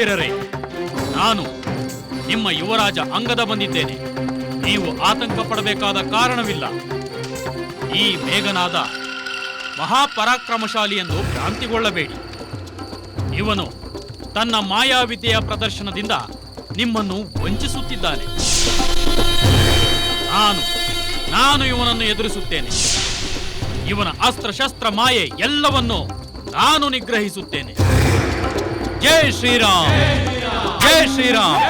ವೀರರೇ, ನಾನು ನಿಮ್ಮ ಯುವರಾಜ ಅಂಗದ ಬಂದಿದ್ದೇನೆ. ನೀವು ಆತಂಕ ಪಡಬೇಕಾದ ಕಾರಣವಿಲ್ಲ. ಈ ಮೇಘನಾದ ಮಹಾಪರಾಕ್ರಮಶಾಲಿ ಎಂದು ಭ್ರಾಂತಿಗೊಳ್ಳಬೇಡಿ. ಇವನು ತನ್ನ ಮಾಯಾವಿದ್ಯೆಯ ಪ್ರದರ್ಶನದಿಂದ ನಿಮ್ಮನ್ನು ವಂಚಿಸುತ್ತಿದ್ದಾನೆ. ನಾನು ಇವನನ್ನು ಎದುರಿಸುತ್ತೇನೆ. ಇವನ ಅಸ್ತ್ರಶಸ್ತ್ರ ಮಾಯೆ ಎಲ್ಲವನ್ನೂ ನಾನು ನಿಗ್ರಹಿಸುತ್ತೇನೆ. ಜೈ ಶ್ರೀರಾಮ್, ಜೈ ಶ್ರೀರಾಮ್,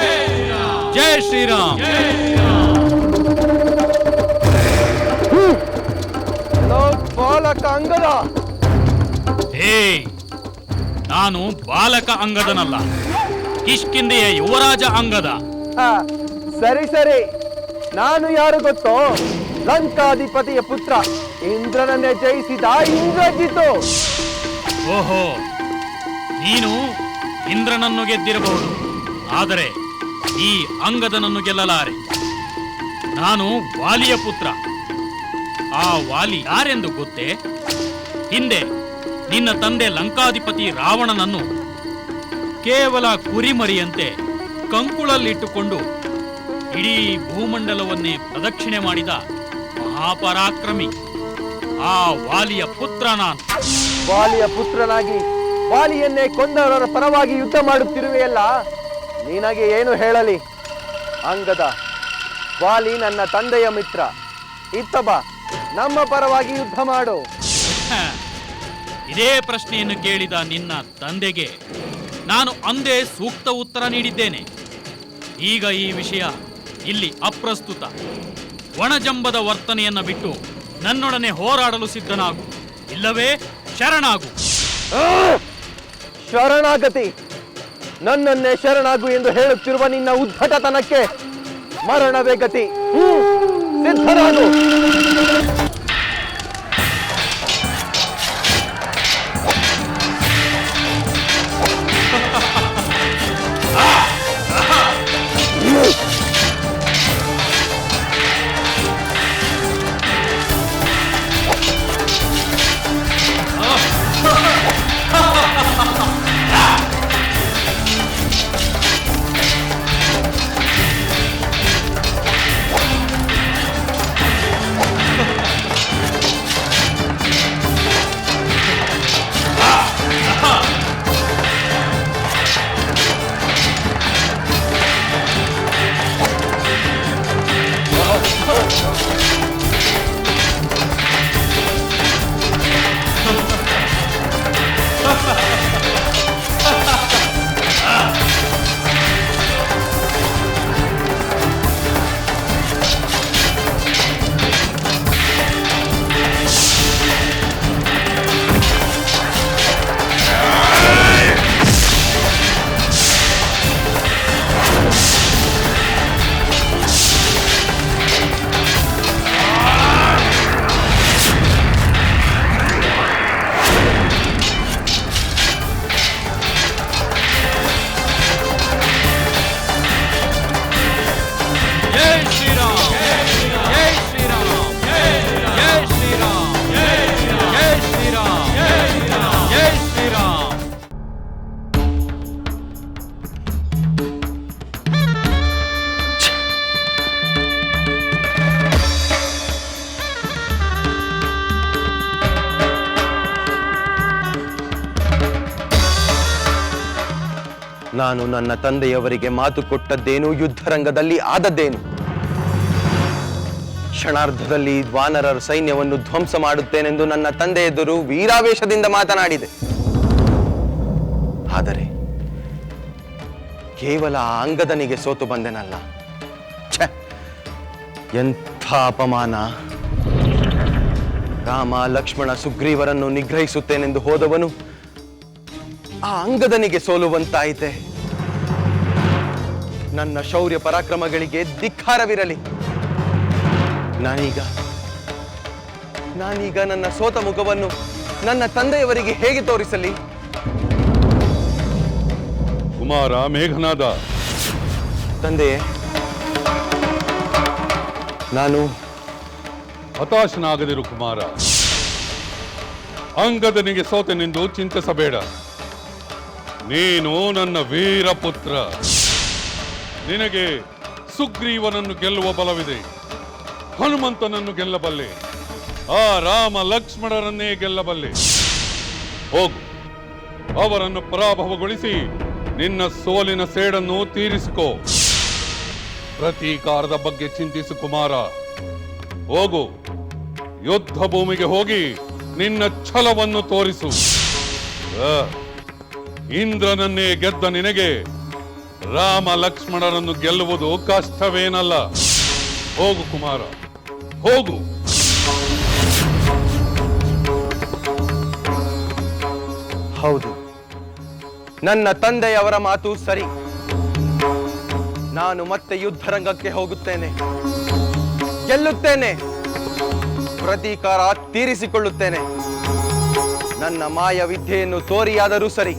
ಜೈ ಶ್ರೀರಾಮ್. ಬಾಲಕ ಅಂಗದ. ನಾನು ಬಾಲಕ ಅಂಗದನಲ್ಲ, ಕಿಷ್ಕಿಂಧೆಯ ಯುವರಾಜ ಅಂಗದ. ಸರಿ ಸರಿ, ನಾನು ಯಾರು ಗೊತ್ತೋ? ಲಂಕಾಧಿಪತಿಯ ಪುತ್ರ, ಇಂದ್ರನನ್ನೇ ಜಯಿಸಿದ ಇಂದ್ರಜಿತ್ತು. ಓಹೋ, ನೀನು ಇಂದ್ರನನ್ನು ಗೆದ್ದಿರಬಹುದು, ಆದರೆ ಈ ಅಂಗದನನ್ನು ಗೆಲ್ಲಲಾರೆ. ನಾನು ವಾಲಿಯ ಪುತ್ರ. ಆ ವಾಲಿ ಯಾರೆಂದು ಗೊತ್ತೇ? ಹಿಂದೆ ನಿನ್ನ ತಂದೆ ಲಂಕಾಧಿಪತಿ ರಾವಣನನ್ನು ಕೇವಲ ಕುರಿಮರಿಯಂತೆ ಕಂಕುಳಲ್ಲಿಟ್ಟುಕೊಂಡು ಇಡೀ ಭೂಮಂಡಲವನ್ನೇ ಪ್ರದಕ್ಷಿಣೆ ಮಾಡಿದ ಮಹಾಪರಾಕ್ರಮಿ. ಆ ವಾಲಿಯ ಪುತ್ರ ನಾನು. ವಾಲಿಯ ಪುತ್ರನಾಗಿ ವಾಲಿಯನ್ನೇ ಕೊಂದವರ ಪರವಾಗಿ ಯುದ್ಧ ಮಾಡುತ್ತಿರುವೆಯಲ್ಲ, ನಿನಗೆ ಏನು ಹೇಳಲಿ? ಅಂಗದ, ವಾಲಿ ನನ್ನ ತಂದೆಯ ಮಿತ್ರ. ಇತ್ತ ಬಾ, ನಮ್ಮ ಪರವಾಗಿ ಯುದ್ಧ ಮಾಡು. ಇದೇ ಪ್ರಶ್ನೆಯನ್ನು ಕೇಳಿದ ನಿನ್ನ ತಂದೆಗೆ ನಾನು ಅಂದೇ ಸೂಕ್ತ ಉತ್ತರ ನೀಡಿದ್ದೇನೆ. ಈಗ ಈ ವಿಷಯ ಇಲ್ಲಿ ಅಪ್ರಸ್ತುತ. ಒಣಜಂಬದ ವರ್ತನೆಯನ್ನ ಬಿಟ್ಟು ನನ್ನೊಡನೆ ಹೋರಾಡಲು ಸಿದ್ಧನಾಗು, ಇಲ್ಲವೇ ಶರಣಾಗು. ಶರಣಾಗತಿ? ನನ್ನನ್ನೇ ಶರಣಾಗು ಎಂದು ಹೇಳುತ್ತಿರುವ ನಿನ್ನ ಉದ್ಧಟತನಕ್ಕೆ ಮರಣವೇ ಗತಿ. ಸಿದ್ಧರಾಗು. ನಾನು ನನ್ನ ತಂದೆಯವರಿಗೆ ಮಾತು ಕೊಟ್ಟದ್ದೇನು, ಯುದ್ಧರಂಗದಲ್ಲಿ ಆದದ್ದೇನು. ಕ್ಷಣಾರ್ಧದಲ್ಲಿ ವಾನರರ ಸೈನ್ಯವನ್ನು ಧ್ವಂಸ ಮಾಡುತ್ತೇನೆಂದು ನನ್ನ ತಂದೆ ಎದುರು ವೀರಾವೇಶದಿಂದ ಮಾತನಾಡಿದೆ. ಆದರೆ ಕೇವಲ ಆ ಅಂಗದನಿಗೆ ಸೋತು ಬಂದೆನಲ್ಲ. ಎಂಥ ಅಪಮಾನ! ರಾಮ, ಲಕ್ಷ್ಮಣ, ಸುಗ್ರೀವರನ್ನು ನಿಗ್ರಹಿಸುತ್ತೇನೆಂದು ಹೋದವನು ಆ ಅಂಗದನಿಗೆ ಸೋಲುವಂತಾಯಿತೆ. ನನ್ನ ಶೌರ್ಯ ಪರಾಕ್ರಮಗಳಿಗೆ ಧಿಕ್ಕಾರವಿರಲಿ. ನಾನೀಗ ನನ್ನ ಸೋತ ಮುಖವನ್ನು ನನ್ನ ತಂದೆಯವರಿಗೆ ಹೇಗೆ ತೋರಿಸಲಿ? ಕುಮಾರ ಮೇಘನಾದ. ತಂದೆಯೇ, ನಾನು ಹತಾಶನಾಗದಿರು ಕುಮಾರ. ಅಂಗದನಿಗೆ ಸೋತೆನೆಂದು ಚಿಂತಿಸಬೇಡ. ನೀನು ನನ್ನ ವೀರಪುತ್ರ. ನಿನಗೆ ಸುಗ್ರೀವನನ್ನು ಗೆಲ್ಲುವ ಬಲವಿದೆ. ಹನುಮಂತನನ್ನು ಗೆಲ್ಲಬಲ್ಲೆ. ಆ ರಾಮ ಲಕ್ಷ್ಮಣರನ್ನೇ ಗೆಲ್ಲಬಲ್ಲೆ. ಹೋಗು, ಅವರನ್ನು ಪರಾಭವಗೊಳಿಸಿ ನಿನ್ನ ಸೋಲಿನ ಸೇಡನ್ನು ತೀರಿಸಿಕೋ. ಪ್ರತೀಕಾರದ ಬಗ್ಗೆ ಚಿಂತಿಸು ಕುಮಾರ. ಹೋಗು, ಯುದ್ಧ ಭೂಮಿಗೆ ಹೋಗಿ ನಿನ್ನ ಛಲವನ್ನು ತೋರಿಸು. ಇಂದ್ರನನ್ನೇ ಗೆದ್ದ ನಿನಗೆ ರಾಮ ಲಕ್ಷ್ಮಣರನ್ನು ಗೆಲ್ಲುವುದು ಕಷ್ಟವೇನಲ್ಲ. ಹೋಗು ಕುಮಾರ, ಹೋಗು. ಹೌದು, ನನ್ನ ತಂದೆಯವರ ಮಾತು ಸರಿ. ನಾನು ಮತ್ತೆ ಯುದ್ಧರಂಗಕ್ಕೆ ಹೋಗುತ್ತೇನೆ, ಗೆಲ್ಲುತ್ತೇನೆ, ಪ್ರತೀಕಾರ ತೀರಿಸಿಕೊಳ್ಳುತ್ತೇನೆ. ನನ್ನ ಮಾಯ ವಿದ್ಯೆಯನ್ನು ತೋರಿಯಾದರೂ ಸರಿ,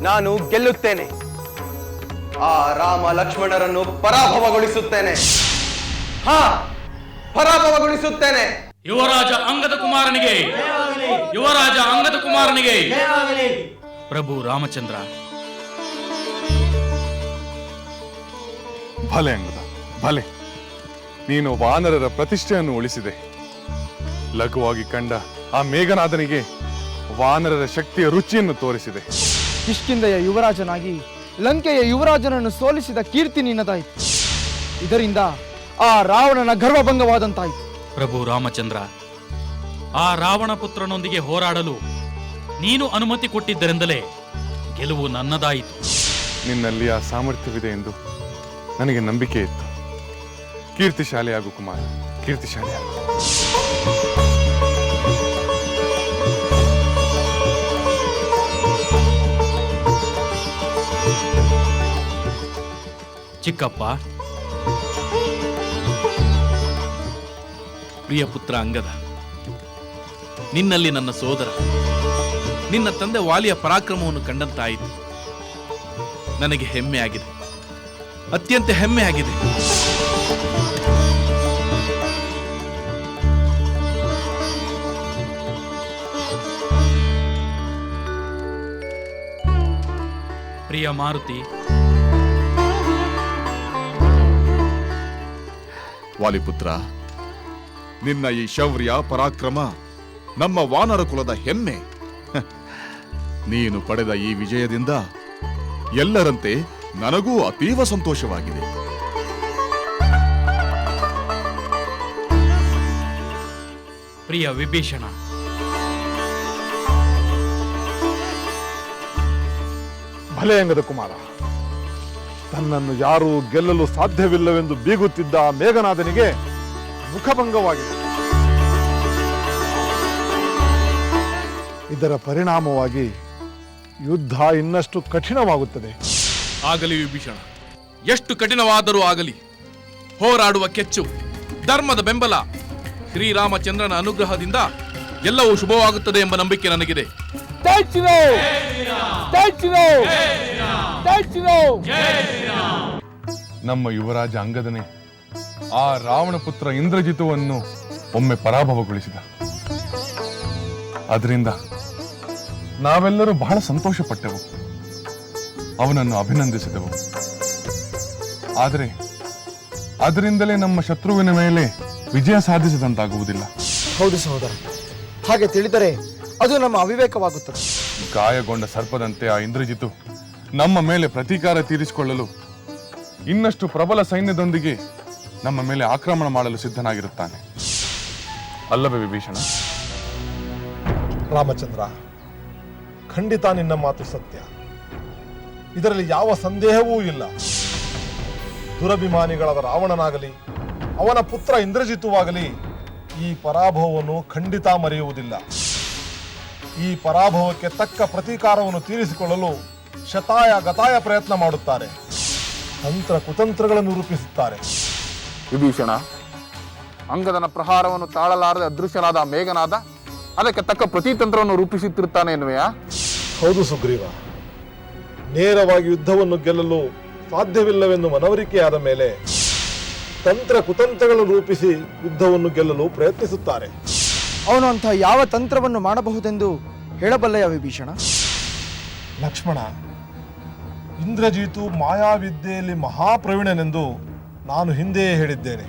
ನಾನು ಗೆಲ್ಲುತ್ತೇನೆ. ಆ ರಾಮ ಲಕ್ಷ್ಮಣರನ್ನು ಪರಾಭವಗೊಳಿಸುತ್ತೇನೆ. ಪರಾಭವಗೊಳಿಸುತ್ತೇನೆ. ಯುವರಾಜ ಅಂಗದ ಕುಮಾರನಿಗೆ, ಯುವರಾಜ ಅಂಗದ ಕುಮಾರನಿಗೆ. ಪ್ರಭು ರಾಮಚಂದ್ರ. ಭಲೆ ಅಂಗದ, ಭಲೆ. ನೀನು ವಾನರರ ಪ್ರತಿಷ್ಠೆಯನ್ನು ಉಳಿಸಿದೆ. ಲಘುವಾಗಿ ಕಂಡ ಆ ಮೇಘನಾದನಿಗೆ ವಾನರರ ಶಕ್ತಿಯ ರುಚಿಯನ್ನು ತೋರಿಸಿದೆ. ಕಿಷ್ಕಿಂಧೆಯ ಯುವರಾಜನಾಗಿ ಲಂಕೆಯ ಯುವರಾಜನನ್ನು ಸೋಲಿಸಿದ ಕೀರ್ತಿ ನಿನ್ನದಾಯಿತು. ಇದರಿಂದ ಆ ರಾವಣನ ಗರ್ವಭಂಗವಾದಂತಾಯಿತು. ಪ್ರಭು ರಾಮಚಂದ್ರ, ಆ ರಾವಣ ಪುತ್ರನೊಂದಿಗೆ ಹೋರಾಡಲು ನೀನು ಅನುಮತಿ ಕೊಟ್ಟಿದ್ದರಿಂದಲೇ ಗೆಲುವು ನನ್ನದಾಯಿತು. ನಿನ್ನಲ್ಲಿ ಆ ಸಾಮರ್ಥ್ಯವಿದೆ ಎಂದು ನನಗೆ ನಂಬಿಕೆ ಇತ್ತು. ಕೀರ್ತಿಶಾಲಿಯಾಗು ಕುಮಾರ, ಕೀರ್ತಿಶಾಲಿಯಾಗು. ಚಿಕ್ಕಪ್ಪ, ಪ್ರಿಯ ಪುತ್ರ ಅಂಗದ, ನಿನ್ನಲ್ಲಿ ನನ್ನ ಸೋದರ, ನಿನ್ನ ತಂದೆ ವಾಲಿಯ ಪರಾಕ್ರಮವನ್ನು ಕಂಡಂತಾಯಿತು. ನನಗೆ ಹೆಮ್ಮೆ ಆಗಿದೆ, ಅತ್ಯಂತ ಹೆಮ್ಮೆ ಆಗಿದೆ. ಪ್ರಿಯ ಮಾರುತಿ, ವಾಲಿಪುತ್ರ, ನಿನ್ನ ಈ ಶೌರ್ಯ ಪರಾಕ್ರಮ ನಮ್ಮ ವಾನರ ಕುಲದ ಹೆಮ್ಮೆ. ನೀನು ಪಡೆದ ಈ ವಿಜಯದಿಂದ ಎಲ್ಲರಂತೆ ನನಗೂ ಅತೀವ ಸಂತೋಷವಾಗಿದೆ. ಪ್ರಿಯ ವಿಭೀಷಣ, ಭಲೆ ಅಂಗದ ಕುಮಾರ. ತನ್ನನ್ನು ಯಾರೂ ಗೆಲ್ಲಲು ಸಾಧ್ಯವಿಲ್ಲವೆಂದು ಬೀಗುತ್ತಿದ್ದ ಆ ಮೇಘನಾದನಿಗೆ ಮುಖಭಂಗವಾಗಿದೆ. ಇದರ ಪರಿಣಾಮವಾಗಿ ಯುದ್ಧ ಇನ್ನಷ್ಟು ಕಠಿಣವಾಗುತ್ತದೆ. ಆಗಲಿ ವಿಭೀಷಣ, ಎಷ್ಟು ಕಠಿಣವಾದರೂ ಆಗಲಿ, ಹೋರಾಡುವ ಕೆಚ್ಚು, ಧರ್ಮದ ಬೆಂಬಲ, ಶ್ರೀರಾಮಚಂದ್ರನ ಅನುಗ್ರಹದಿಂದ ಎಲ್ಲವೂ ಶುಭವಾಗುತ್ತದೆ ಎಂಬ ನಂಬಿಕೆ ನನಗಿದೆ. ನಮ್ಮ ಯುವರಾಜ ಅಂಗದನೇ ಆ ರಾವಣ ಪುತ್ರ ಇಂದ್ರಜಿತುವನ್ನು ಒಮ್ಮೆ ಪರಾಭವಗೊಳಿಸಿದ. ಅದರಿಂದ ನಾವೆಲ್ಲರೂ ಬಹಳ ಸಂತೋಷ ಪಟ್ಟೆವು, ಅವನನ್ನು ಅಭಿನಂದಿಸಿದೆವು. ಆದರೆ ಅದರಿಂದಲೇ ನಮ್ಮ ಶತ್ರುವಿನ ಮೇಲೆ ವಿಜಯ ಸಾಧಿಸಿದಂತಾಗುವುದಿಲ್ಲ. ಹೌದು ಸಹೋದರ, ಹಾಗೆ ತಿಳಿದರೆ ಅದು ನಮ್ಮ ಅವಿವೇಕವಾಗುತ್ತದೆ. ಗಾಯಗೊಂಡ ಸರ್ಪದಂತೆ ಆ ಇಂದ್ರಜಿತು ನಮ್ಮ ಮೇಲೆ ಪ್ರತೀಕಾರ ತೀರಿಸಿಕೊಳ್ಳಲು ಇನ್ನಷ್ಟು ಪ್ರಬಲ ಸೈನ್ಯದೊಂದಿಗೆ ನಮ್ಮ ಮೇಲೆ ಆಕ್ರಮಣ ಮಾಡಲು ಸಿದ್ಧನಾಗಿರುತ್ತಾನೆ, ಅಲ್ಲವೇ ವಿಭೀಷಣ? ರಾಮಚಂದ್ರ, ಖಂಡಿತ ನಿನ್ನ ಮಾತು ಸತ್ಯ. ಇದರಲ್ಲಿ ಯಾವ ಸಂದೇಹವೂ ಇಲ್ಲ. ದುರಭಿಮಾನಿಗಳಾದ ರಾವಣನಾಗಲಿ ಅವನ ಪುತ್ರ ಇಂದ್ರಜಿತುವಾಗಲಿ ಈ ಪರಾಭವವನ್ನು ಖಂಡಿತ ಮರೆಯುವುದಿಲ್ಲ. ಈ ಪರಾಭವಕ್ಕೆ ತಕ್ಕ ಪ್ರತೀಕಾರವನ್ನು ತೀರಿಸಿಕೊಳ್ಳಲು ಶತಾಯ ಗತಾಯ ಪ್ರಯತ್ನ ಮಾಡುತ್ತಾರೆ, ತಂತ್ರ ಕುತಂತ್ರಗಳನ್ನು ರೂಪಿಸುತ್ತಾರೆ. ವಿಭೀಷಣ, ಅಂಗದನ ಪ್ರಹಾರವನ್ನು ತಾಳಲಾರದೆ ಅದೃಶ್ಯನಾದ ಮೇಘನಾದ ಅದಕ್ಕೆ ತಕ್ಕ ಪ್ರತಿತಂತ್ರವನ್ನು ರೂಪಿಸುತ್ತಿರುತ್ತಾನೆ ಎನ್ನುವೆಯಾ? ಹೌದು ಸುಗ್ರೀವ, ನೇರವಾಗಿ ಯುದ್ಧವನ್ನು ಗೆಲ್ಲಲು ಸಾಧ್ಯವಿಲ್ಲವೆಂದು ಮನವರಿಕೆಯಾದ ಮೇಲೆ ತಂತ್ರ ಕುತಂತ್ರಗಳನ್ನು ರೂಪಿಸಿ ಯುದ್ಧವನ್ನು ಗೆಲ್ಲಲು ಪ್ರಯತ್ನಿಸುತ್ತಾರೆ. ಅವನು ಅಂಥ ಯಾವ ತಂತ್ರವನ್ನು ಮಾಡಬಹುದೆಂದು ಹೇಳಬಲ್ಲೆಯ ವಿಭೀಷಣ? ಲಕ್ಷ್ಮಣ, ಇಂದ್ರಜಿತು ಮಾಯಾವಿದ್ಯೆಯಲ್ಲಿ ಮಹಾಪ್ರವೀಣನೆಂದು ನಾನು ಹಿಂದೆಯೇ ಹೇಳಿದ್ದೇನೆ.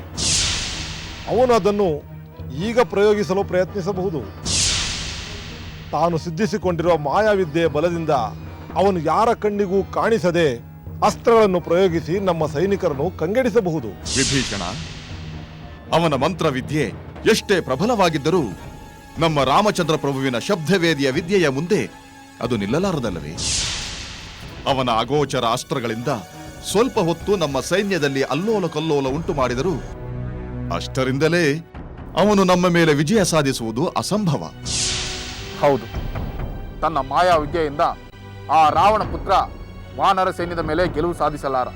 ಅವನು ಅದನ್ನು ಈಗ ಪ್ರಯೋಗಿಸಲು ಪ್ರಯತ್ನಿಸಬಹುದು. ತಾನು ಸಿದ್ಧಿಸಿಕೊಂಡಿರುವ ಮಾಯಾವಿದ್ಯೆಯ ಬಲದಿಂದ ಅವನು ಯಾರ ಕಣ್ಣಿಗೂ ಕಾಣಿಸದೆ ಅಸ್ತ್ರಗಳನ್ನು ಪ್ರಯೋಗಿಸಿ ನಮ್ಮ ಸೈನಿಕರನ್ನು ಕಂಗೆಡಿಸಬಹುದು. ವಿಭೀಷಣ, ಅವನ ಮಂತ್ರವಿದ್ಯೆ ಎಷ್ಟೇ ಪ್ರಬಲವಾಗಿದ್ದರೂ ನಮ್ಮ ರಾಮಚಂದ್ರ ಪ್ರಭುವಿನ ಶಬ್ದವೇದಿಯ ವಿದ್ಯೆಯ ಮುಂದೆ ಅದು ನಿಲ್ಲಲಾರದಲ್ಲವೇ? ಅವನ ಅಗೋಚರ ಅಸ್ತ್ರಗಳಿಂದ ಸ್ವಲ್ಪ ಹೊತ್ತು ನಮ್ಮ ಸೈನ್ಯದಲ್ಲಿ ಅಲ್ಲೋಲ ಕಲ್ಲೋಲ ಉಂಟು ಮಾಡಿದರೂ ಅಷ್ಟರಿಂದಲೇ ಅವನು ನಮ್ಮ ಮೇಲೆ ವಿಜಯ ಸಾಧಿಸುವುದು ಅಸಂಭವ. ಹೌದು, ತನ್ನ ಮಾಯಾ ವಿದ್ಯೆಯಿಂದ ಆ ರಾವಣ ಪುತ್ರ ವಾನರ ಸೈನ್ಯದ ಮೇಲೆ ಗೆಲುವು ಸಾಧಿಸಲಾರ.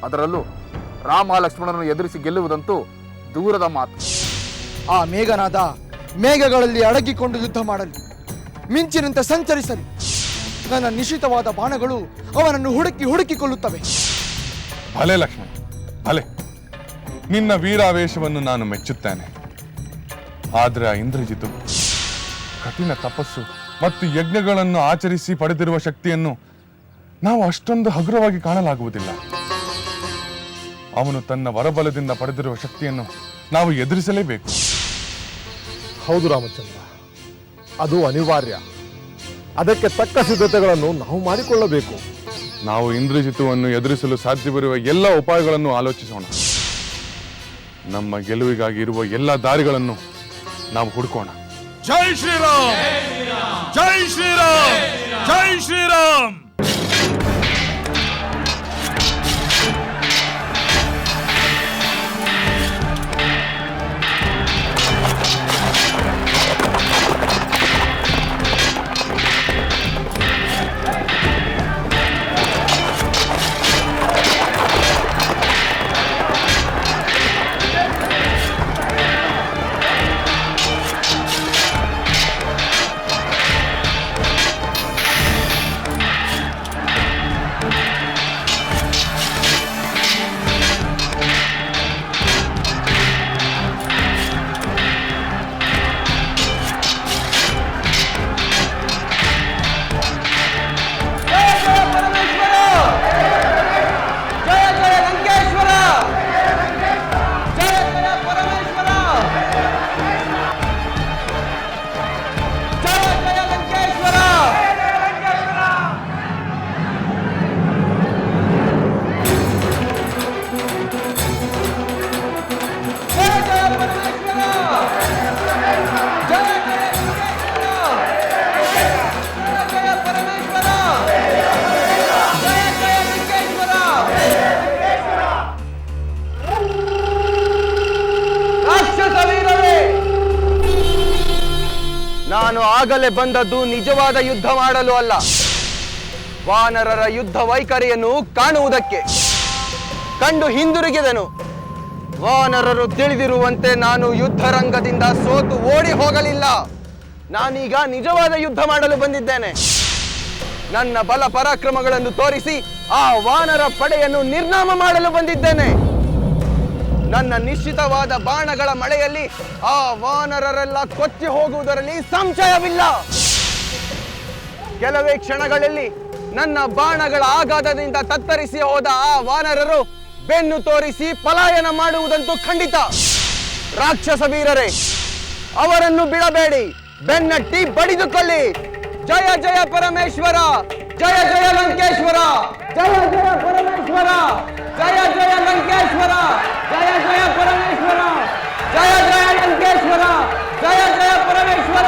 ಅದರಲ್ಲೂ ರಾಮ ಲಕ್ಷ್ಮಣನನ್ನು ಎದುರಿಸಿ ಗೆಲ್ಲುವುದಂತೂ ದೂರದ ಮಾತು. ಆ ಮೇಘನಾದ ಮೇಘಗಳಲ್ಲಿ ಅಡಗಿಕೊಂಡು ಯುದ್ಧ ಮಾಡಲಿ, ಮಿಂಚಿನಂತೆ ಸಂಚರಿಸಲಿ. ನನ್ನ ನಿಶ್ಚಿತವಾದ ಬಾಣಗಳು ಅವನನ್ನು ಹುಡುಕಿಕೊಳ್ಳುತ್ತವೆ. ಭಲೆ ಲಕ್ಷ್ಮಣ, ಭಲೆ. ನಿನ್ನ ವೀರಾವೇಶವನ್ನು ನಾನು ಮೆಚ್ಚುತ್ತೇನೆ. ಆದ್ರೆ ಆ ಇಂದ್ರಜಿತು ಕಠಿಣ ತಪಸ್ಸು ಮತ್ತು ಯಜ್ಞಗಳನ್ನು ಆಚರಿಸಿ ಪಡೆದಿರುವ ಶಕ್ತಿಯನ್ನು ನಾವು ಅಷ್ಟೊಂದು ಹಗುರವಾಗಿ ಕಾಣಲಾಗುವುದಿಲ್ಲ. ಅವನು ತನ್ನ ವರಬಲದಿಂದ ಪಡೆದಿರುವ ಶಕ್ತಿಯನ್ನು ನಾವು ಎದುರಿಸಲೇಬೇಕು. ಹೌದು ರಾಮಚಂದ್ರ, ಅದು ಅನಿವಾರ್ಯ. ಅದಕ್ಕೆ ತಕ್ಕ ಸಿದ್ಧತೆಗಳನ್ನು ನಾವು ಮಾಡಿಕೊಳ್ಳಬೇಕು. ನಾವು ಇಂದ್ರಜಿತುವನ್ನು ಎದುರಿಸಲು ಸಾಧ್ಯವಿರುವ ಎಲ್ಲ ಉಪಾಯಗಳನ್ನು ಆಲೋಚಿಸೋಣ. ನಮ್ಮ ಗೆಲುವಿಗಾಗಿ ಇರುವ ಎಲ್ಲ ದಾರಿಗಳನ್ನು ನಾವು ಹುಡುಕೋಣ. ಜೈ ಶ್ರೀರಾಮ್! ಜೈ ಶ್ರೀರಾಮ್! ಜೈ ಶ್ರೀರಾಮ್! ನಾನು ಆಗಲೇ ಬಂದದ್ದು ನಿಜವಾದ ಯುದ್ಧ ಮಾಡಲು ಅಲ್ಲ, ವಾನರರ ಯುದ್ಧ ವೈಖರಿಯನ್ನು ಕಾಣುವುದಕ್ಕೆ. ಕಂಡು ಹಿಂದಿರುಗಿದನು. ವಾನರರು ತಿಳಿದಿರುವಂತೆ ನಾನು ಯುದ್ಧ ರಂಗದಿಂದ ಸೋತು ಓಡಿ ಹೋಗಲಿಲ್ಲ. ನಾನೀಗ ನಿಜವಾದ ಯುದ್ಧ ಮಾಡಲು ಬಂದಿದ್ದೇನೆ. ನನ್ನ ಬಲ ಪರಾಕ್ರಮಗಳನ್ನು ತೋರಿಸಿ ಆ ವಾನರ ಪಡೆಯನ್ನು ನಿರ್ನಾಮ ಮಾಡಲು ಬಂದಿದ್ದೇನೆ. ನನ್ನ ನಿಶ್ಚಿತವಾದ ಬಾಣಗಳ ಮಳೆಯಲ್ಲಿ ಆ ವಾನರರೆಲ್ಲ ಕೊಚ್ಚಿ ಹೋಗುವುದರಲ್ಲಿ ಸಂಶಯವಿಲ್ಲ. ಕೆಲವೇ ಕ್ಷಣಗಳಲ್ಲಿ ನನ್ನ ಬಾಣಗಳ ಆಘಾತದಿಂದ ತತ್ತರಿಸಿ ಹೋದ ಆ ವಾನರರು ಬೆನ್ನು ತೋರಿಸಿ ಪಲಾಯನ ಮಾಡುವುದಂತೂ ಖಂಡಿತ. ರಾಕ್ಷಸ ವೀರರೇ, ಅವರನ್ನು ಬಿಡಬೇಡಿ, ಬೆನ್ನಟ್ಟಿ ಬಡಿದುಕೊಳ್ಳಿ. ಜಯ ಜಯ ಪರಮೇಶ್ವರ, ಜಯ ಜಯ ಲಂಕೇಶ್ವರ, ಜಯ ಜಯ ಪರಮೇಶ್ವರ, ಜಯ ಜಯ ಲಂಕೇಶ್ವರ, ಜಯ ಜಯ ಪರಮೇಶ್ವರ, ಜಯ ಜಯ ಲಂಕೇಶ್ವರ, ಜಯ ಜಯ ಪರಮೇಶ್ವರ.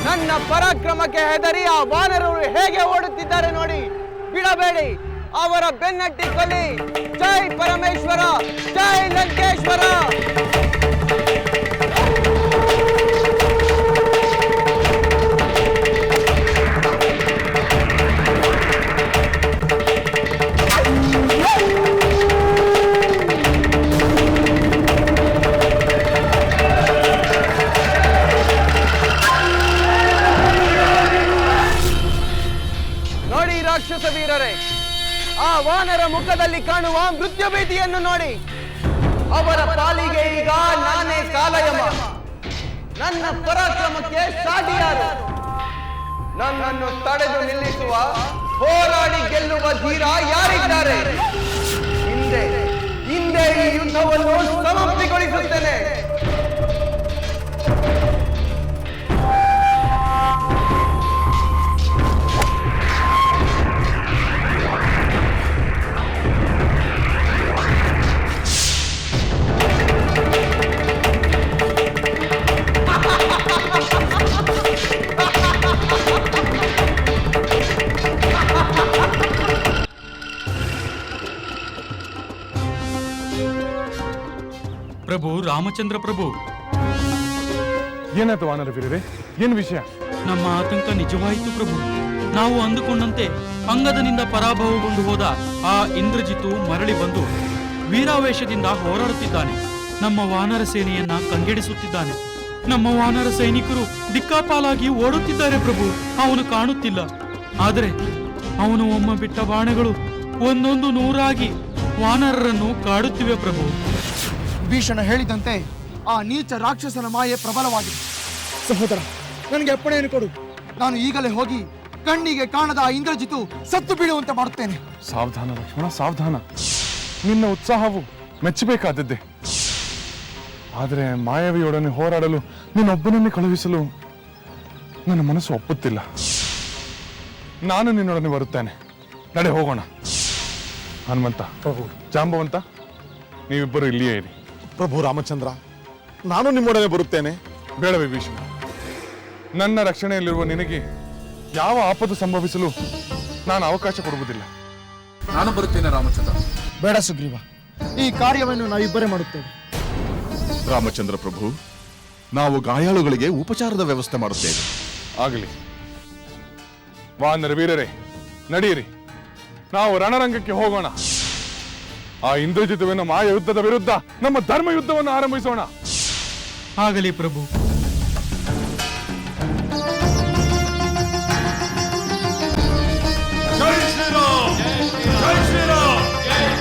ನನ್ನ ಪರಾಕ್ರಮಕ್ಕೆ ಹೆದರಿ ಆ ವಾನರರು ಹೇಗೆ ಓಡುತ್ತಿದ್ದಾರೆ ನೋಡಿ. ಬಿಡಬೇಡಿ, ಅವರ ಬೆನ್ನಟ್ಟಿ ಕೊಲ್ಲಿ. ಜೈ ಪರಮೇಶ್ವರ, ಜೈ ಲಂಕೇಶ್ವರ. ರಾಕ್ಷಸ ವೀರರೇ, ಆ ವಾನರ ಮುಖದಲ್ಲಿ ಕಾಣುವ ಮೃತ್ಯು ಭೀತಿಯನ್ನು ನೋಡಿ. ಅವರ ಪಾಲಿಗೆ ಈಗ ನಾನೇ ಕಾಲಯಮ. ನನ್ನ ಪರಾಕ್ರಮಕ್ಕೆ ಸಾಟಿಯಾರು. ನನ್ನನ್ನು ತಡೆದು ನಿಲ್ಲಿಸುವ, ಹೋರಾಡಿ ಗೆಲ್ಲುವ ಧೀರ ಯಾರಿದ್ದಾರೆ? ಹಿಂದೆ ಈ ಯುದ್ಧವನ್ನು ಸಮಾಪ್ತಿಗೊಳಿಸುತ್ತೇನೆ. ಪ್ರಭು ರಾಮಚಂದ್ರ ಪ್ರಭು, ಏನಾಯ್ತು ವಾನರ ವೀರರೇ? ಏನ್ ವಿಷಯ? ನಮ್ಮ ಆತಂಕ ನಿಜವಾಯಿತು ಪ್ರಭು. ನಾವು ಅಂದುಕೊಂಡಂತೆ ಅಂಗದನಿಂದ ಪರಾಭವಗೊಂಡು ಹೋದ ಆ ಇಂದ್ರಜಿತು ಮರಳಿ ಬಂದು ವೀರಾವೇಶದಿಂದ ಹೋರಾಡುತ್ತಿದ್ದಾನೆ. ನಮ್ಮ ವಾನರ ಸೇನೆಯನ್ನ ಕಂಗೆಡಿಸುತ್ತಿದ್ದಾನೆ. ನಮ್ಮ ವಾನರ ಸೈನಿಕರು ದಿಕ್ಕಾಪಾಲಾಗಿ ಓಡುತ್ತಿದ್ದಾರೆ ಪ್ರಭು. ಅವನು ಕಾಣುತ್ತಿಲ್ಲ. ಆದರೆ ಅವನು ಒಮ್ಮ ಬಿಟ್ಟ ಬಾಣಗಳು ಒಂದೊಂದು ನೂರಾಗಿ ವಾನರರನ್ನು ಕಾಡುತ್ತಿವೆ ಪ್ರಭು. ಭೀಷಣ ಹೇಳಿದಂತೆ ಆ ನೀಚ ರಾಕ್ಷಸನ ಮಾಯೆ ಪ್ರಬಲವಾಗಿದೆ. ಸಹೋದರ, ನನಗೆ ಅಪ್ಪಣೆಯನ್ನು ಕೊಡು. ನಾನು ಈಗಲೇ ಹೋಗಿ ಕಣ್ಣಿಗೆ ಕಾಣದ ಆ ಇಂದ್ರಜಿತು ಸತ್ತು ಬೀಳುವಂತೆ ಮಾಡುತ್ತೇನೆ. ಸಾವಧಾನ ಲಕ್ಷ್ಮಣ, ಸಾವಧಾನ. ನಿನ್ನ ಉತ್ಸಾಹವು ಮೆಚ್ಚಬೇಕಾದದ್ದೇ. ಆದರೆ ಮಾಯಾವಿಯೊಡನೆ ಹೋರಾಡಲು ನಿನ್ನೊಬ್ಬನನ್ನೇ ಕಳುಹಿಸಲು ನನ್ನ ಮನಸ್ಸು ಒಪ್ಪುತ್ತಿಲ್ಲ. ನಾನು ನಿನ್ನೊಡನೆ ಬರುತ್ತೇನೆ. ನಡೆ ಹೋಗೋಣ. ಹನುಮಂತ, ಪ್ರಭು ಜಾಂಬವಂತ, ನೀವಿಬ್ಬರು ಇಲ್ಲಿಯೇ ಇರಿ. ಪ್ರಭು ರಾಮಚಂದ್ರ, ನಾನು ನಿಮ್ಮೊಡನೆ ಬರುತ್ತೇನೆ. ಬೇಡ ವಿಭೀಷಣ, ನನ್ನ ರಕ್ಷಣೆಯಲ್ಲಿರುವ ನಿನಗೆ ಯಾವ ಆಪತ್ತು ಸಂಭವಿಸಲು ನಾನು ಅವಕಾಶ ಕೊಡುವುದಿಲ್ಲ. ನಾನು ಬರುತ್ತೇನೆ ರಾಮಚಂದ್ರ. ಬೇಡ ಸುಗ್ರೀವ, ಈ ಕಾರ್ಯವನ್ನು ನಾವಿಬ್ಬರೇ ಮಾಡುತ್ತೇವೆ. ರಾಮಚಂದ್ರ ಪ್ರಭು, ನಾವು ಗಾಯಾಳುಗಳಿಗೆ ಉಪಚಾರದ ವ್ಯವಸ್ಥೆ ಮಾಡುತ್ತೇವೆ. ಆಗಲಿ. ವಾನರ ವೀರರೇ, ನಡೆಯಿರಿ, ನಾವು ರಣರಂಗಕ್ಕೆ ಹೋಗೋಣ. ಆ ಇಂದ್ರಜಿತುವಿನ ಮಾಯ ಯುದ್ಧದ ವಿರುದ್ಧ ನಮ್ಮ ಧರ್ಮ ಯುದ್ಧವನ್ನು ಆರಂಭಿಸೋಣ. ಆಗಲಿ ಪ್ರಭು. ಜೈ ಶ್ರೀರಾಮ್, ಜೈ ಶ್ರೀರಾಮ್,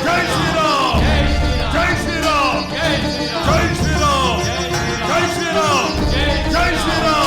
ಜೈ ಶ್ರೀರಾಮ್, ಜೈ ಶ್ರೀರಾಮ್, ಜೈ ಶ್ರೀರಾಮ್, ಜೈ ಶ್ರೀರಾಮ್, ಜೈ ಶ್ರೀರಾಮ್.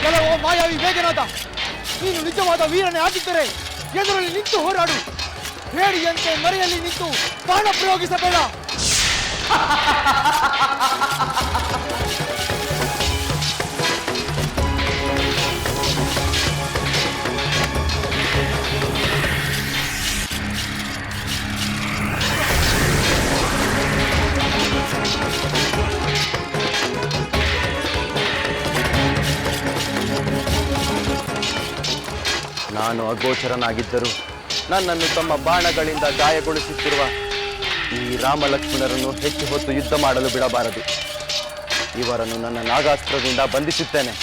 ಕೆಲವು ಮಾಯಾವಿ ವೇಗನಾದ, ನೀನು ನಿಜವಾದ ವೀರನೇ ಆಗಿದ್ದರೆ ಎದುರಲ್ಲಿ ನಿಂತು ಹೋರಾಡು. ಹೇಡಿಯಂತೆ ಮರೆಯಲ್ಲಿ ನಿಂತು ಬಾಣ ಪ್ರಯೋಗಿಸಬೇಡ. ನಾನು ಅಗೋಚರನಾಗಿದ್ದರೂ ನನ್ನನ್ನು ತಮ್ಮ ಬಾಣಗಳಿಂದ ಗಾಯಗೊಳಿಸುತ್ತಿರುವ ಈ ರಾಮ ಲಕ್ಷ್ಮಣರನ್ನು ಹೆಚ್ಚು ಹೊತ್ತು ಯುದ್ಧ ಮಾಡಲು ಬಿಡಬಾರದು. ಇವರನ್ನು ನನ್ನ ನಾಗಾಸ್ತ್ರದಿಂದ ಬಂಧಿಸುತ್ತೇನೆ.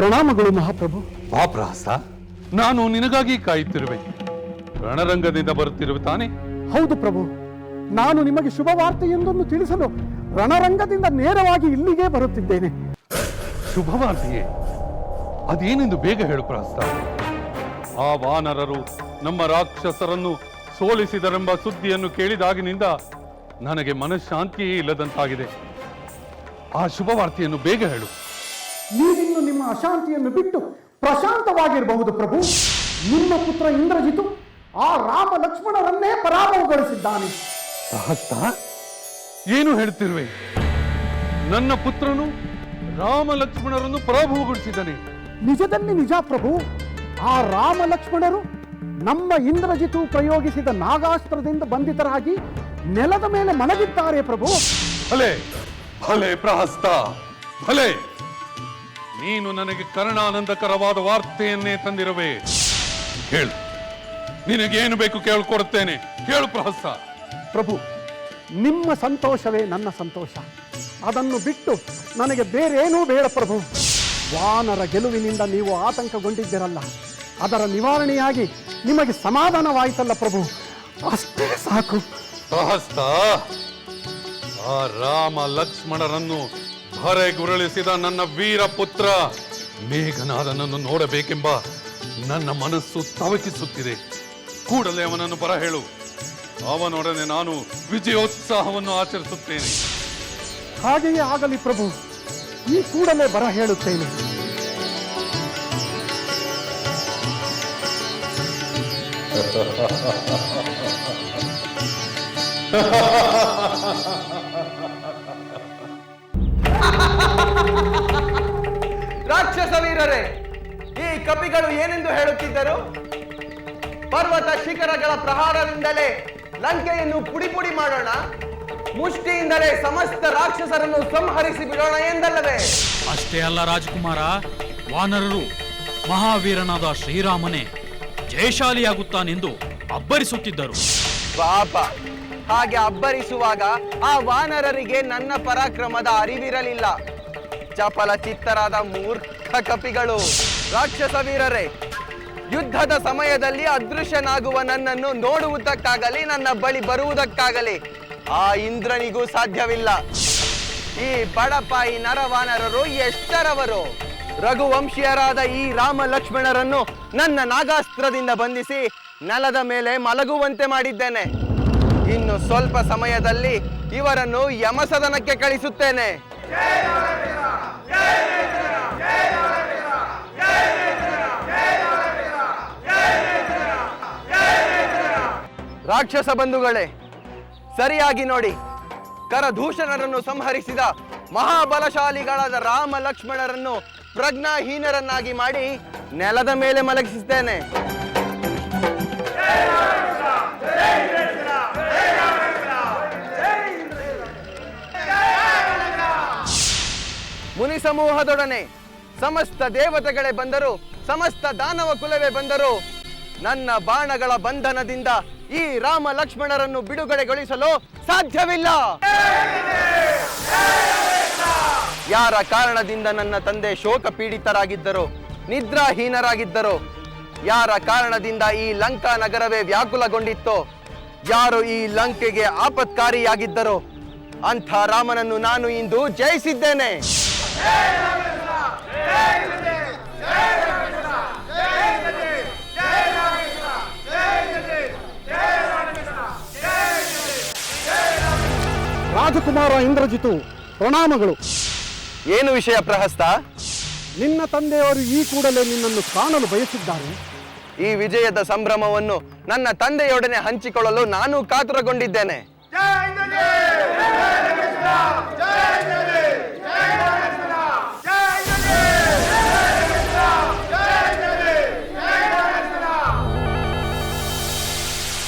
ಪ್ರಣಾಮಗಳು ಮಹಾಪ್ರಭು. ಬಾ ಪ್ರಹಸ್ತ, ನಾನು ನಿನಗಾಗಿ ಕಾಯುತ್ತಿರುವೆ. ರಣರಂಗದಿಂದ ಬರುತ್ತಿರುವೆ ತಾನೆ? ಹೌದು ಪ್ರಭು, ನಾನು ನಿಮಗೆ ಶುಭವಾರ್ತೆಯೊಂದನ್ನು ತಿಳಿಸಲು ರಣರಂಗದಿಂದ ನೇರವಾಗಿ ಇಲ್ಲಿಗೆ ಬರುತ್ತಿದ್ದೇನೆ. ಶುಭವಾರ್ತೆಯೇ? ಅದೇನೆಂದು ಬೇಗ ಹೇಳು ಪ್ರಹಸ್ತ. ಆ ವಾನರರು ನಮ್ಮ ರಾಕ್ಷಸರನ್ನು ಸೋಲಿಸಿದರೆಂಬ ಸುದ್ದಿಯನ್ನು ಕೇಳಿದಾಗಿನಿಂದ ನನಗೆ ಮನಃಶಾಂತಿಯೇ ಇಲ್ಲದಂತಾಗಿದೆ. ಆ ಶುಭವಾರ್ತೆಯನ್ನು ಬೇಗ ಹೇಳು. ನೀವಿನ್ನು ನಿಮ್ಮ ಅಶಾಂತಿಯನ್ನು ಬಿಟ್ಟು ಪ್ರಶಾಂತವಾಗಿರಬಹುದು ಪ್ರಭು. ನಿಮ್ಮ ಪುತ್ರ ಇಂದ್ರಜಿತು ಆ ರಾಮ ಲಕ್ಷ್ಮಣರನ್ನೇ ಪರಾಭವಗೊಳಿಸಿದ್ದಾನೆ. ಪ್ರಹಸ್ತ, ಏನು ಹೇಳ್ತಿರುವೆ? ನನ್ನ ಪುತ್ರನು ರಾಮ ಲಕ್ಷ್ಮಣರನ್ನು ಪರಾಭವಗೊಳಿಸಿದ್ದಾನೆ? ನಿಜದಲ್ಲಿ ನಿಜ ಪ್ರಭು. ಆ ರಾಮ ಲಕ್ಷ್ಮಣರು ನಮ್ಮ ಇಂದ್ರಜಿತು ಪ್ರಯೋಗಿಸಿದ ನಾಗಾಸ್ತ್ರದಿಂದ ಬಂಧಿತರಾಗಿ ನೆಲದ ಮೇಲೆ ಮಲಗಿದ್ದಾರೆ ಪ್ರಭು. ಭಲೆ ಭಲೆ ಪ್ರಹಸ್ತ, ಭಲೆ. ನೀನು ನನಗೆ ಕರ್ಣಾನಂದಕರವಾದ ವಾರ್ತೆಯನ್ನೇ ತಂದಿರುವೆ. ಹೇಳು, ನಿನಗೇನು ಬೇಕು ಕೇಳ್ಕೊಡುತ್ತೇನೆ. ಕೇಳು ಪ್ರಹಸ್ತ. ಪ್ರಭು, ನಿಮ್ಮ ಸಂತೋಷವೇ ನನ್ನ ಸಂತೋಷ. ಅದನ್ನು ಬಿಟ್ಟು ನನಗೆ ಬೇರೇನೂ ಬೇಡ ಪ್ರಭು. ವಾನರ ಗೆಲುವಿನಿಂದ ನೀವು ಆತಂಕಗೊಂಡಿದ್ದಿರಲ್ಲ, ಅದರ ನಿವಾರಣೆಯಾಗಿ ನಿಮಗೆ ಸಮಾಧಾನವಾಯಿತಲ್ಲ ಪ್ರಭು, ಅಷ್ಟೇ ಸಾಕು. ಪ್ರಹಸ್ತ, ಆ ರಾಮ ಲಕ್ಷ್ಮಣರನ್ನು ಹೊರೆಗುರುಳಿಸಿದ ನನ್ನ ವೀರ ಪುತ್ರ ಮೇಘನಾದನನ್ನು ನೋಡಬೇಕೆಂಬ ನನ್ನ ಮನಸ್ಸು ತವಕಿಸುತ್ತಿದೆ. ಕೂಡಲೇ ಅವನನ್ನು ಬರ ಹೇಳು. ಅವನೊಡನೆ ನಾನು ವಿಜಯೋತ್ಸಾಹವನ್ನು ಆಚರಿಸುತ್ತೇನೆ. ಹಾಗೆಯೇ ಆಗಲಿ ಪ್ರಭು, ಈ ಕೂಡಲೇ ಬರ ಹೇಳುತ್ತೇನೆ. ರಾಕ್ಷಸ ವೀರರೇ, ಈ ಕಪಿಗಳು ಏನೆಂದು ಹೇಳುತ್ತಿದ್ದರು? ಪರ್ವತ ಶಿಖರಗಳ ಪ್ರಹಾರದಿಂದಲೇ ಲಂಕೆಯನ್ನು ಪುಡಿ ಪುಡಿ ಮಾಡೋಣ, ಮುಷ್ಟಿಯಿಂದಲೇ ಸಮಸ್ತ ರಾಕ್ಷಸರನ್ನು ಸಂಹರಿಸಿ ಬಿಡೋಣ ಎಂದಲ್ಲವೇ? ಅಷ್ಟೇ ಅಲ್ಲ ರಾಜಕುಮಾರ, ವಾನರರು ಮಹಾವೀರನಾದ ಶ್ರೀರಾಮನೇ ಜಯಶಾಲಿಯಾಗುತ್ತಾನೆಂದು ಅಬ್ಬರಿಸುತ್ತಿದ್ದರು. ಪಾಪ, ಹಾಗೆ ಅಬ್ಬರಿಸುವಾಗ ಆ ವಾನರರಿಗೆ ನನ್ನ ಪರಾಕ್ರಮದ ಅರಿವಿರಲಿಲ್ಲ. ಚಪಲ ಚಿತ್ತರಾದ ಮೂರ್ಖ ಕಪಿಗಳು. ರಾಕ್ಷಸ ವೀರರೇ, ಯುದ್ಧದ ಸಮಯದಲ್ಲಿ ಅದೃಶ್ಯನಾಗುವ ನನ್ನನ್ನು ನೋಡುವುದಕ್ಕಾಗಲಿ ನನ್ನ ಬಳಿ ಬರುವುದಕ್ಕಾಗಲಿ ಆ ಇಂದ್ರನಿಗೂ ಸಾಧ್ಯವಿಲ್ಲ. ಈ ಬಡಪಾಯಿ ನರವಾನರರು ಎಷ್ಟರವರು? ರಘುವಂಶೀಯರಾದ ಈ ರಾಮ ಲಕ್ಷ್ಮಣರನ್ನು ನನ್ನ ನಾಗಾಸ್ತ್ರದಿಂದ ಬಂಧಿಸಿ ನೆಲದ ಮೇಲೆ ಮಲಗುವಂತೆ ಮಾಡಿದ್ದೇನೆ. ಇನ್ನು ಸ್ವಲ್ಪ ಸಮಯದಲ್ಲಿ ಇವರನ್ನು ಯಮಸದನಕ್ಕೆ ಕಳಿಸುತ್ತೇನೆ. ರಾಕ್ಷಸ ಬಂಧುಗಳೇ, ಸರಿಯಾಗಿ ನೋಡಿ. ಕರದೂಷಣರನ್ನು ಸಂಹರಿಸಿದ ಮಹಾಬಲಶಾಲಿಗಳಾದ ರಾಮ ಲಕ್ಷ್ಮಣರನ್ನು ಪ್ರಜ್ಞಾಹೀನರನ್ನಾಗಿ ಮಾಡಿ ನೆಲದ ಮೇಲೆ ಮಲಗಿಸಿದ್ದೇನೆ. ಮುನಿ ಸಮೂಹದೊಡನೆ ಸಮಸ್ತ ದೇವತೆಗಳೇ ಬಂದರು, ಸಮಸ್ತ ದಾನವ ಕುಲವೇ ಬಂದರು, ನನ್ನ ಬಾಣಗಳ ಬಂಧನದಿಂದ ಈ ರಾಮ ಲಕ್ಷ್ಮಣರನ್ನು ಬಿಡುಗಡೆಗೊಳಿಸಲು ಸಾಧ್ಯವಿಲ್ಲ. ಯಾರ ಕಾರಣದಿಂದ ನನ್ನ ತಂದೆ ಶೋಕ ಪೀಡಿತರಾಗಿದ್ದರು, ನಿದ್ರಾಹೀನರಾಗಿದ್ದರು, ಯಾರ ಕಾರಣದಿಂದ ಈ ಲಂಕಾ ನಗರವೇ ವ್ಯಾಕುಲಗೊಂಡಿತ್ತೋ, ಯಾರು ಈ ಲಂಕೆಗೆ ಆಪತ್ಕಾರಿಯಾಗಿದ್ದರೋ ಅಂಥ ರಾಮನನ್ನು ನಾನು ಇಂದು ಜಯಿಸಿದ್ದೇನೆ. ರಾಜಕುಮಾರ ಇಂದ್ರಜಿತು, ಪ್ರಣಾಮಗಳು. ಏನು ವಿಷಯ ಪ್ರಹಸ್ತ? ನಿನ್ನ ತಂದೆಯವರು ಈ ಕೂಡಲೇ ನಿನ್ನನ್ನು ಕಾಣಲು ಬಯಸಿದ್ದಾರೆ. ಈ ವಿಜಯದ ಸಂಭ್ರಮವನ್ನು ನನ್ನ ತಂದೆಯೊಡನೆ ಹಂಚಿಕೊಳ್ಳಲು ನಾನು ಕಾತುರಗೊಂಡಿದ್ದೇನೆ.